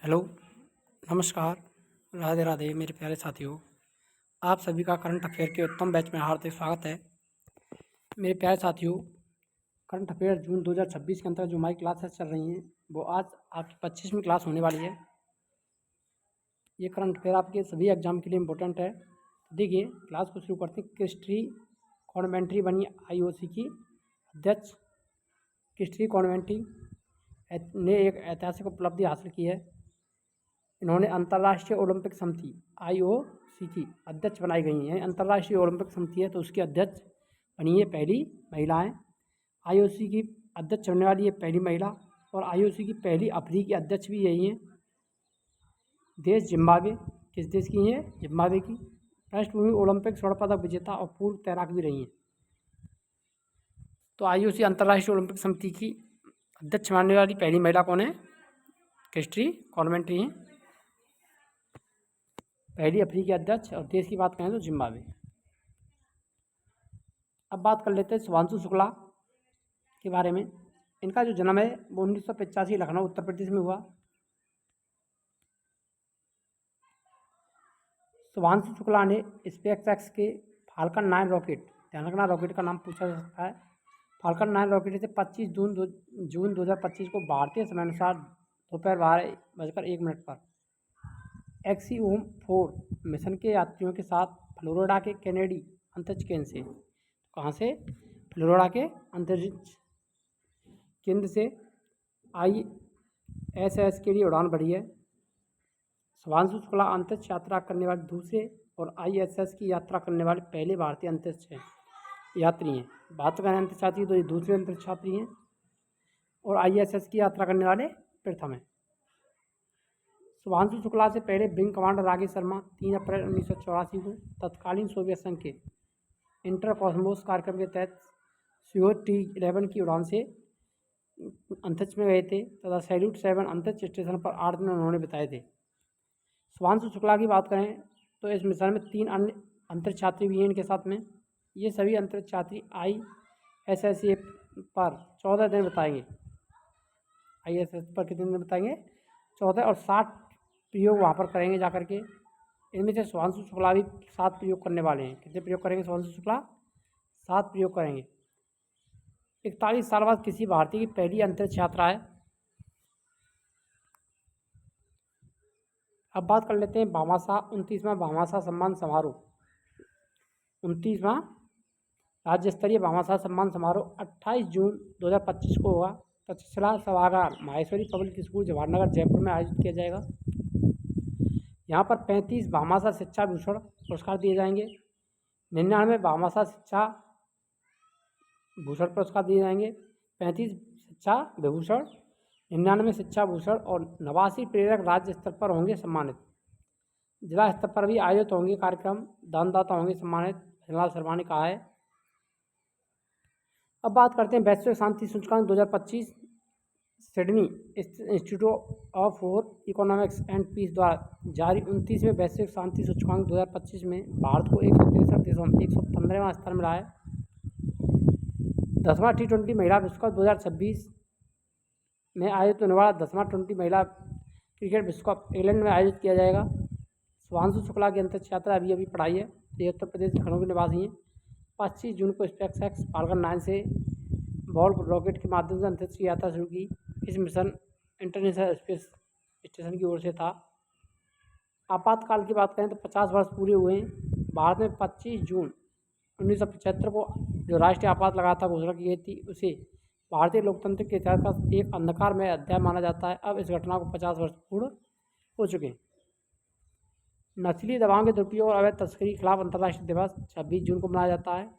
Hello, नमस्कार, राधे राधे मेरे प्यारे साथियों। आप सभी का करंट अफेयर के उत्तम बैच में हार्दिक स्वागत है। मेरे प्यारे साथियों, करंट अफेयर जून 2026 के अंतर्गत जो हमारी क्लासेस चल रही हैं वो आज आपकी 25वीं क्लास होने वाली है। ये करंट अफेयर आपके सभी एग्जाम के लिए इम्पोर्टेंट है। देखिए, क्लास को शुरू करते हैं। क्रिस्टी कॉन्वेंट्री बनी IOC की अध्यक्ष। क्रिस्टी कॉन्वेंट्री ने एक ऐतिहासिक उपलब्धि हासिल की है। इन्होंने अंतर्राष्ट्रीय ओलंपिक समिति IOC की अध्यक्ष बनाई गई हैं। अंतर्राष्ट्रीय ओलंपिक समिति है तो उसकी अध्यक्ष बनी है पहली महिलाएं। IOC की अध्यक्ष बनने वाली ये पहली महिला और IOC की पहली अफ्रीकी अध्यक्ष भी यही हैं। देश जिम्बाब्वे। किस देश की हैं? जिम्बाब्वे की। पृष्ठभूमि ओलंपिक स्वर्ण पदक विजेता और पूर्व तैराक भी रही हैं। तो IOC अंतर्राष्ट्रीय ओलंपिक समिति की अध्यक्ष बनने वाली पहली महिला कौन है? क्रिस्टी कॉन्वेंट्री हैं, पहली अफ्रीकी अध्यक्ष। और देश की बात करें तो जिम्बाब्वे। अब बात कर लेते हैं शुभांशु शुक्ला के बारे में। इनका जो जन्म है वो 1985 लखनऊ उत्तर प्रदेश में हुआ। शुभांशु शुक्ला ने स्पेसएक्स के फाल्कन 9 रॉकेट, ध्यान रखना रॉकेट का नाम पूछा जा सकता है, फाल्कन 9 रॉकेट से 25 जून 2025 को भारतीय समयानुसार दोपहर 12:01 पर एक्सिओम 4 मिशन के यात्रियों के साथ फ्लोरिडा के कैनेडी अंतरिक्ष केंद्र से, कहाँ से? फ्लोरिडा के अंतरिक्ष केंद्र से ISS के लिए उड़ान भरी है। शुभांशु शुक्ला अंतरिक्ष यात्रा करने वाले दूसरे और ISS की यात्रा करने वाले पहले भारतीय अंतरिक्ष यात्री हैं। बात करें अंतरिक्ष यात्री तो ये दूसरे अंतरिक्ष यात्री हैं और ISS की यात्रा करने वाले प्रथम हैं। शुभांशु शुक्ला से पहले विंग कमांडर राकेश शर्मा 3 अप्रैल 1984 को तत्कालीन सोवियत संघ के इंटर कॉस्मोस कार्यक्रम के तहत स्यूट T11 की उड़ान से अंतरिक्ष में गए थे तथा सैल्यूट 7 अंतरिक्ष स्टेशन पर 8 दिन उन्होंने बिताए थे। शुभांशु शुक्ला की बात करें तो इस मिशन में 3 अन्य अंतरिक्ष यात्री भी हैं इनके साथ में। ये सभी अंतरिक्ष यात्री ISS पर 14 दिन बताएंगे। ISS पर कितने दिन बताएंगे? 14, और 60 प्रयोग वहाँ पर करेंगे जा करके। इनमें से शुभांशु शुक्ला भी 7 प्रयोग करने वाले हैं। कितने प्रयोग करेंगे शुभांशु शुक्ला? 7 प्रयोग करेंगे। 41 साल बाद किसी भारतीय की पहली अंतरिक्ष यात्रा है। अब बात कर लेते हैं भामाशाह 29वां भामाशाह सम्मान समारोह। 29वां राज्य स्तरीय भामाशाह सम्मान समारोह 28 जून 2025 को होगा। तक्षशिला सभागार माहेश्वरी पब्लिक स्कूल जवाहरनगर जयपुर में आयोजित किया जाएगा। यहाँ पर 35 भामाशाह शिक्षा भूषण पुरस्कार दिए जाएंगे। 99 भामाशाह शिक्षा भूषण पुरस्कार दिए जाएंगे। 35 शिक्षा विभूषण, 99 शिक्षा भूषण और 89 प्रेरक राज्य स्तर पर होंगे सम्मानित। जिला स्तर पर भी आयोजित होंगे कार्यक्रम, दानदाता होंगे सम्मानित, भजनलाल शर्मा ने कहा है। अब बात करते हैं वैश्विक शांति सूचकांक 2025 Sydney institute of for economics and peace द्वारा जारी 29वें वैश्विक शांति सूचकांक 2025 में भारत को 163 देशों में 115वां स्थान मिला है। 10वां T20 महिला विश्व कप 2026 में आयोजित होने वाला 10वां T20 महिला क्रिकेट विश्व कप इंग्लैंड में आयोजित किया जाएगा। शुभांशु शुक्ला की अंतरिक्ष यात्रा अभी पढ़ाई है। ये उत्तर प्रदेश लखनऊ के निवासी हैं। 25 जून को स्पेसएक्स फाल्कन 9 से बॉल रॉकेट के माध्यम से अंतरिक्ष की यात्रा शुरू की। इस मिशन इंटरनेशनल स्पेस स्टेशन की ओर से था। आपातकाल की बात करें तो 50 वर्ष पूरे हुए हैं। भारत में 25 जून 1975 को जो राष्ट्रीय आपात लगा था घोषणा की गई थी, उसे भारतीय लोकतंत्र के इतिहास का एक अंधकारमय अध्याय माना जाता है। अब इस घटना को 50 वर्ष पूर्ण हो चुके हैं। नस्लीय दवाओं के दुरुपयोग और अवैध तस्करी के खिलाफ अंतर्राष्ट्रीय दिवस 26 जून को मनाया जाता है।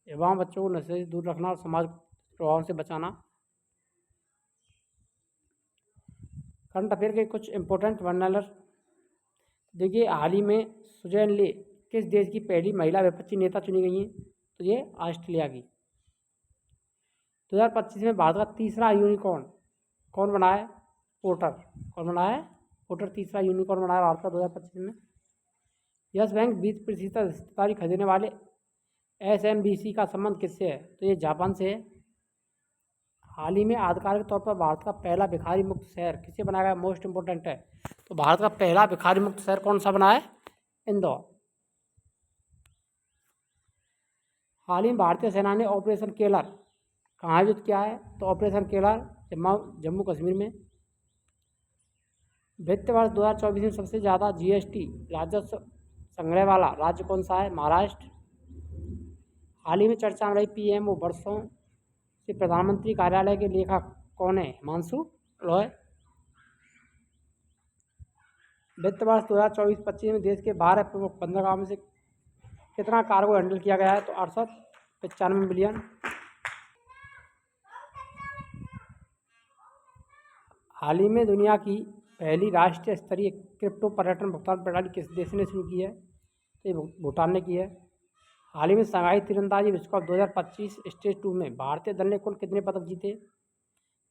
युवा बच्चों को नशे से दूर रखना और समाज प्रभाव से बचाना। करंट अफेयर के कुछ इंपॉर्टेंट वर्नलर देखिए, हाल ही में सुजैन ले किस देश की पहली महिला विपक्षी नेता चुनी गई हैं? तो ये ऑस्ट्रेलिया की। 2025 में भारत का तीसरा यूनिकॉर्न कौन बना है? ओटर। कौन बना है? ओटर तीसरा यूनिकॉर्न बना है भारत का 2025 में। यस बैंक 20% हिस्सेदारी खरीदने वाले SMBC का संबंध किससे है? तो ये जापान से है। हाल ही में आधिकारिक तौर पर भारत का पहला भिखारी मुक्त शहर किसे बनाया गया, मोस्ट इंपोर्टेंट है। तो भारत का पहला भिखारी मुक्त शहर कौन सा बना है, इंदौर। हाल ही में भारतीय सेना ने ऑपरेशन केलर कहाँ आयोजित किया है, तो ऑपरेशन केलर जम्मू कश्मीर में। वित्त वर्ष 2024 में सबसे ज़्यादा जीएसटी राजस्व संग्रह वाला राज्य कौन सा है, महाराष्ट्र। हाल ही में चर्चा में रही पीएमओ वर्षों से प्रधानमंत्री कार्यालय के लेखक कौन है, हिमांशु रॉय। वित्त वर्ष 2024-25 में देश के 12 प्रमुख बंदरगाहों में से कितना कार्गो हैंडल किया गया है, तो 895 बिलियन। हाल ही में दुनिया की पहली राष्ट्रीय स्तरीय क्रिप्टो पर्यटन भुगतान प्रणाली किस देश ने शुरू की है, तो ये भूटान ने की है। हाल ही में शंघाई तीरंदाजी विश्व कप 2025 स्टेज 2 में भारतीय दल ने कुल कितने पदक जीते,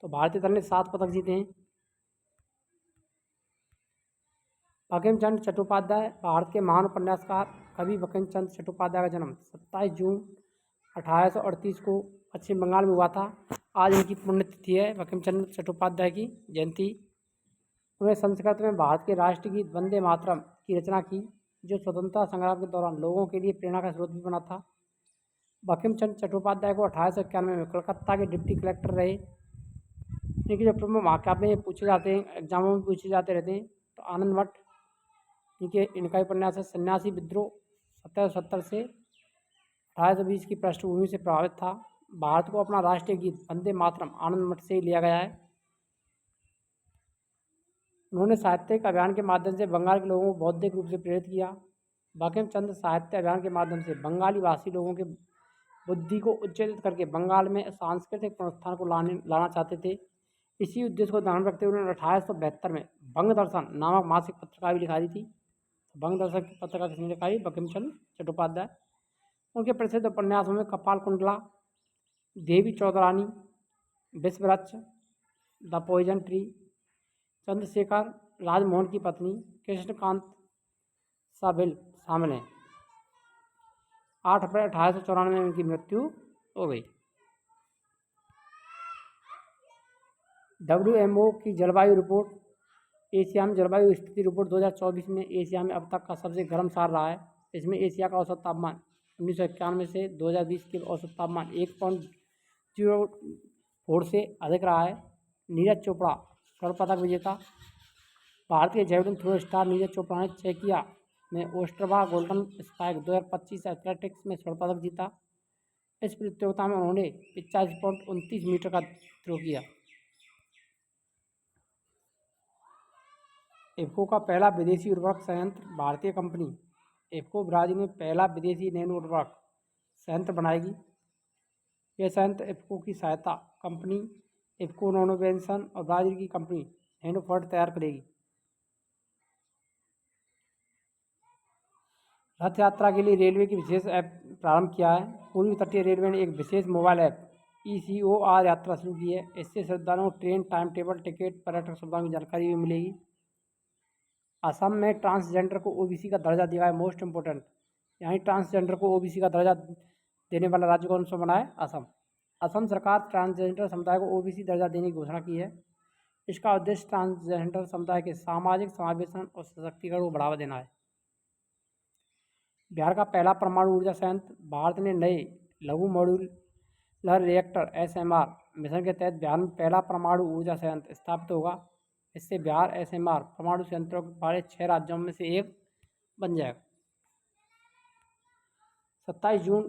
तो भारतीय दल ने 7 पदक जीते हैं। बंकिम चंद्र चट्टोपाध्याय भारत के महान उपन्यासकार कवि बंकिम चंद्र चट्टोपाध्याय का जन्म 27 जून 1838 को पश्चिम बंगाल में हुआ था। आज इनकी पुण्यतिथि है, बंकिम चंद्र चट्टोपाध्याय की जयंती। उन्होंने संस्कृत में भारत के राष्ट्रगीत वंदे मातरम की रचना की, जो स्वतंत्रता संग्राम के दौरान लोगों के लिए प्रेरणा का स्रोत भी बना था। बंकिम चंद्र चट्टोपाध्याय को 1891 में कलकत्ता के डिप्टी कलेक्टर रहे। इनके जो प्रमुख महाकाव्य पूछे जाते हैं, एग्जामों में पूछे जाते रहते हैं, तो आनंद मठ इनका उपन्यास है। सन्यासी विद्रोह 1770 से 1820 की पृष्ठभूमि से प्रभावित था। भारत को अपना राष्ट्रीय गीत वंदे मातरम आनंद मठ से ही लिया गया है। उन्होंने साहित्यिक अभियान के माध्यम से बंगाल के लोगों को बौद्धिक रूप से प्रेरित किया। बंकिम चंद्र साहित्य अभियान के माध्यम से बंगाली भाषी लोगों के बुद्धि को उच्चेजित करके बंगाल में सांस्कृतिक पुनरुत्थान को लाना चाहते थे। इसी उद्देश्य को ध्यान रखते हुए उन्होंने 1872 में बंग दर्शन नामक मासिक पत्रिका भी लिखा दी थी। बंग दर्शन की पत्रिका किसने लिखाई, बंकिम चंद्र चट्टोपाध्याय। उनके प्रसिद्ध उपन्यासों में Kapalkundala, Devi Chaudhurani, Vishvavriksha, the poison tree, Chandrashekhar Rajmohan की पत्नी, कृष्णकांत शामिल हैं। 8 अप्रैल 1894 में उनकी मृत्यु हो गई। WMO की जलवायु रिपोर्ट, एशिया में जलवायु स्थिति रिपोर्ट 2024 में एशिया में अब तक का सबसे गर्म साल रहा है। इसमें एशिया का औसत तापमान 1991 से 2020 के औसत तापमान 1.04 से अधिक रहा है। नीरज चोपड़ा स्वर्ण पदक विजेता। भारतीय javelin throw star Neeraj Chopra ने चेकिया में ओस्ट्रवा गोल्डन स्पाइक 2025 एथलेटिक्स में स्वर्ण पदक जीता। इस प्रतियोगिता में उन्होंने 85.29 मीटर का थ्रो किया। इफ्को का पहला विदेशी उर्वरक संयंत्र भारतीय कंपनी इफ्को ब्राजील में पहला विदेशी नैनो उर्वरक संयंत्र बनाएगी। यह संयंत्र इफ्को की सहायता कंपनी इफ्को नैनोवेंशन और ब्राजील की कंपनी नैनोफर्ट तैयार करेगी। रथ यात्रा के लिए रेलवे की विशेष ऐप प्रारंभ किया है। पूर्वी तटीय रेलवे ने एक विशेष मोबाइल ऐप ECOR यात्रा शुरू की है। इससे श्रद्धालुओं को ट्रेन टाइम टेबल, टिकट, पर्यटक सुविधाओं की जानकारी भी मिलेगी। असम में ट्रांसजेंडर को OBC का दर्जा दिया है, मोस्ट इम्पोर्टेंट। यहाँ ट्रांसजेंडर को OBC का दर्जा देने वाला राज्य कौन सा बना है, असम। असम सरकार ट्रांसजेंडर समुदाय को OBC दर्जा देने की घोषणा की है। इसका उद्देश्य ट्रांसजेंडर समुदाय के सामाजिक समावेशन और सशक्तिकरण को बढ़ावा देना है। बिहार का पहला परमाणु ऊर्जा संयंत्र, भारत ने नए लघु मॉड्यूलर रिएक्टर SMR मिशन के तहत बिहार में पहला परमाणु ऊर्जा संयंत्र स्थापित होगा। इससे बिहार SMR परमाणु संयंत्रों के बड़े 6 राज्यों में से एक बन जाएगा। 27 June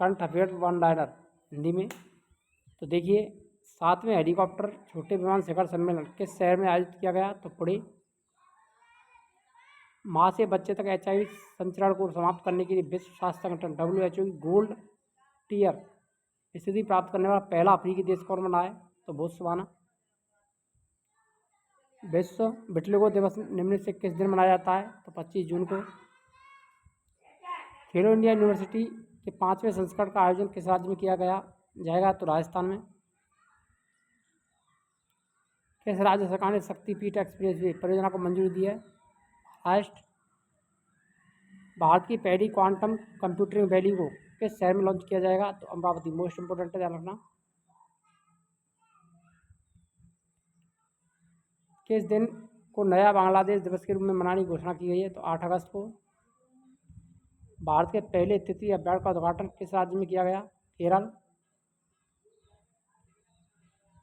current affair one liner Hindi में। तो देखिए, 7वें हेलीकॉप्टर छोटे विमान शिखर सम्मेलन किस शहर में आयोजित किया गया, तो पुणे। माँ से बच्चे तक HIV संचरण को समाप्त करने के लिए विश्व स्वास्थ्य संगठन WHO की गोल्ड टियर स्थिति प्राप्त करने वाला पहला अफ्रीकी देश कौन बना है, तो बोत्सवाना। विश्व विटिलिगो दिवस निम्न से किस दिन मनाया जाता है, तो 25 जून को। खेलो इंडिया यूनिवर्सिटी के 5वें संस्करण का आयोजन किस राज्य में किया जाएगा, तो राजस्थान में। किस राज्य सरकार ने शक्तिपीठ एक्सप्रेसवे परियोजना को मंजूरी दी है, महाराष्ट्र। भारत की पहली क्वांटम कंप्यूटिंग वैली को किस शहर में लॉन्च किया जाएगा? तो अमरावती मोस्ट इंपोर्टेंट है, ध्यान रखना। किस दिन को नया बांग्लादेश दिवस के रूप में मनाने की घोषणा की गई है? तो 8 अगस्त को। भारत के पहले तृतीय अभ्यारण्य का उद्घाटन किस राज्य में किया गया? केरल।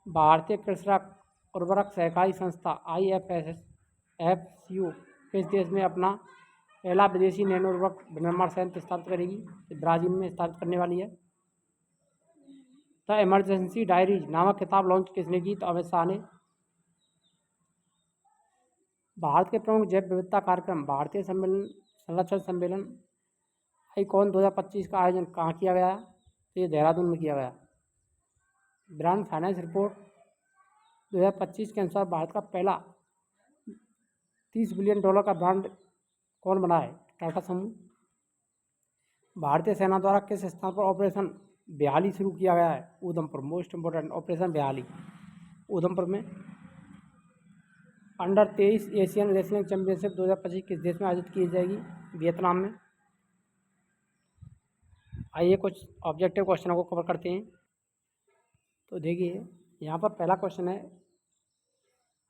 भारतीय कृषि उर्वरक सहकारी संस्था IFSU किस देश में अपना पहला विदेशी नैनो उर्वरक विनिर्माण संयंत्र स्थापित करेगी? ब्राजील में स्थापित करने वाली है। द इमरजेंसी डायरीज नामक किताब लॉन्च किसने की? तो अमित शाह ने। भारत के प्रमुख जैव विविधता कार्यक्रम भारतीय सम्मेलन संरक्षण सम्मेलन आईकॉन 2025 का आयोजन कहाँ किया गया? तो ये देहरादून में किया गया। ब्रांड फाइनेंस रिपोर्ट 2025 के अनुसार भारत का पहला $30 बिलियन का ब्रांड कौन बना है? टाटा समूह। भारतीय सेना द्वारा किस स्थान पर ऑपरेशन बेहाली शुरू किया गया है? उधमपुर। मोस्ट इंपोर्टेंट ऑपरेशन बेहाली उधमपुर में। अंडर 23 एशियन रेसलिंग चैंपियनशिप 2025 किस देश में आयोजित की जाएगी? वियतनाम में। आइए कुछ ऑब्जेक्टिव क्वेश्चनों को कवर करते हैं। तो देखिए यहाँ पर पहला क्वेश्चन है,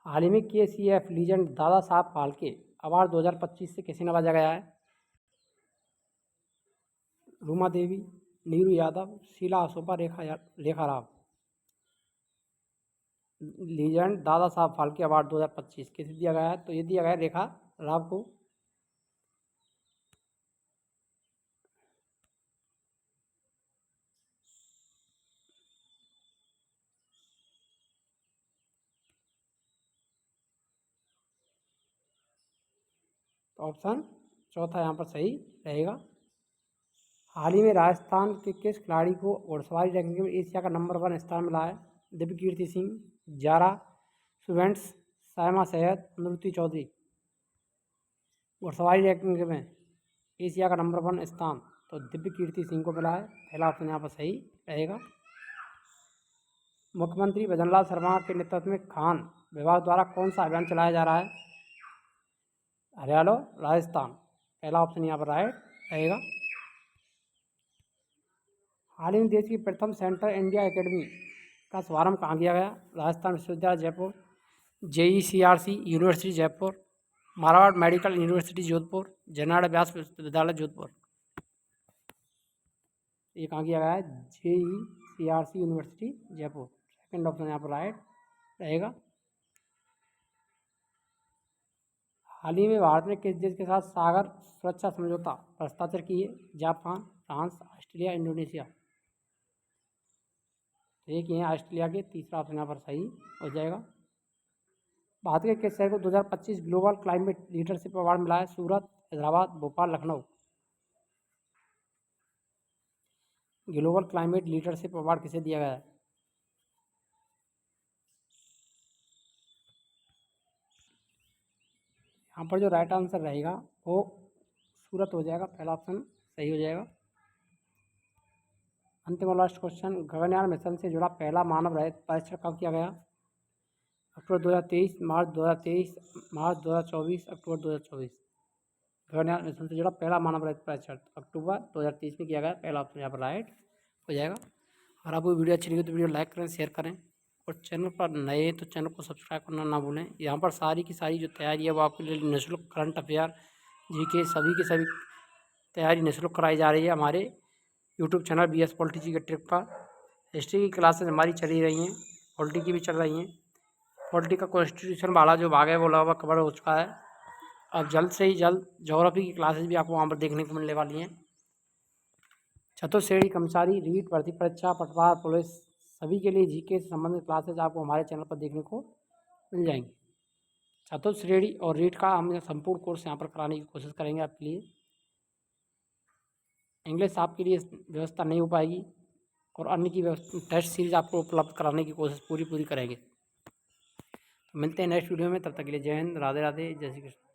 हाल ही में KCF legend Dada Saheb Phalke award 2025 से किसे नवाजा गया है? रूमा देवी, नीरू यादव, शीला असोपा, रेखा राव। लीजेंड दादा साहब फाल्के अवार्ड 2025 किसे दिया गया है? तो ये दिया गया है रेखा राव को। तो ऑप्शन चौथा यहाँ पर सही रहेगा। हाल ही में राजस्थान के किस खिलाड़ी को घुड़सवारी रैंकिंग में एशिया का नंबर 1 स्थान मिला है? दिव्य कीर्ति सिंह, जारा सुवेंट्स, सायमा सैयद, अनुरुति चौधरी। घुड़सवारी रैंकिंग में एशिया का नंबर 1 स्थान तो दिव्य कीर्ति सिंह को मिला है। पहला ऑप्शन यहाँ पर सही रहेगा। मुख्यमंत्री भजनलाल शर्मा के नेतृत्व में खान विभाग द्वारा कौन सा अभियान चलाया जा रहा है? हरियाणा, राजस्थान। पहला ऑप्शन यहाँ पर राइट रहेगा। हाल ही में देश की प्रथम सेंट्रल इंडिया एकेडमी का शुभारंभ कहाँ किया गया? राजस्थान विश्वविद्यालय Jaipur, JECRC university Jaipur, Marwar medical university Jodhpur, Jainarayan Vyas विश्वविद्यालय जोधपुर। ये कहाँ किया गया है? JECRC university Jaipur. Second option यहाँ पर राइट रहेगा। हाल ही में भारत ने किस देश के साथ सागर सुरक्षा समझौता पर हस्ताक्षर किए? Japan, France, Australia, Indonesia. तो ये किए हैं ऑस्ट्रेलिया के। तीसरा ऑप्शन यहाँ पर सही हो जाएगा। भारत के किस शहर को 2025 ग्लोबल क्लाइमेट लीडरशिप अवार्ड मिला है? Surat, Hyderabad, Bhopal, Lucknow. Global climate leadership award किसे दिया गया है? यहाँ पर जो राइट आंसर रहेगा वो सूरत हो जाएगा। पहला ऑप्शन सही हो जाएगा। अंतिम और लास्ट क्वेश्चन, गगनयान मिशन से जुड़ा पहला मानव रहित परीक्षण कब किया गया? अक्टूबर 2023, मार्च 2023, मार्च 2024, अक्टूबर 2024। गगनयान मिशन से जुड़ा पहला मानव रहित परीक्षण अक्टूबर 2023 में किया गया। पहला ऑप्शन यहाँ पर राइट हो जाएगा। अगर आपको वीडियो अच्छी लगी तो वीडियो लाइक करें, शेयर करें और चैनल पर नए हैं तो चैनल को सब्सक्राइब करना ना भूलें। यहाँ पर सारी की सारी जो तैयारी है वो आपके लिए निःशुल्क करंट अफेयर, GK सभी की सभी तैयारी निःशुल्क कराई जा रही है हमारे यूट्यूब चैनल BS पॉलिटी जी के ट्रिप पर। हिस्ट्री की क्लासेस हमारी चली रही हैं, पॉलिटी की भी चल रही हैं। पॉलिटी का कॉन्स्टिट्यूशन वाला जो भाग है वो लगभग कवर हो चुका है। अब जल्द से ही जल्द ज्योग्राफी की क्लासेस भी आपको वहाँ पर देखने को मिलने वाली हैं। चतुर्थ श्रेणी कर्मचारी, रीट, भर्ती परीक्षा, पटवार, पुलिस सभी के लिए GK से संबंधित क्लासेज आपको हमारे चैनल पर देखने को मिल जाएंगी। चतुर्थ श्रेणी और रीट का हम संपूर्ण कोर्स यहाँ पर कराने की कोशिश करेंगे आपके लिए। इंग्लिश आपके लिए व्यवस्था नहीं हो पाएगी और अन्य की टेस्ट सीरीज आपको उपलब्ध कराने की कोशिश पूरी करेंगे। तो मिलते हैं नेक्स्ट वीडियो में, तब तक के लिए जय हिंद, राधे राधे, जय श्री कृष्ण।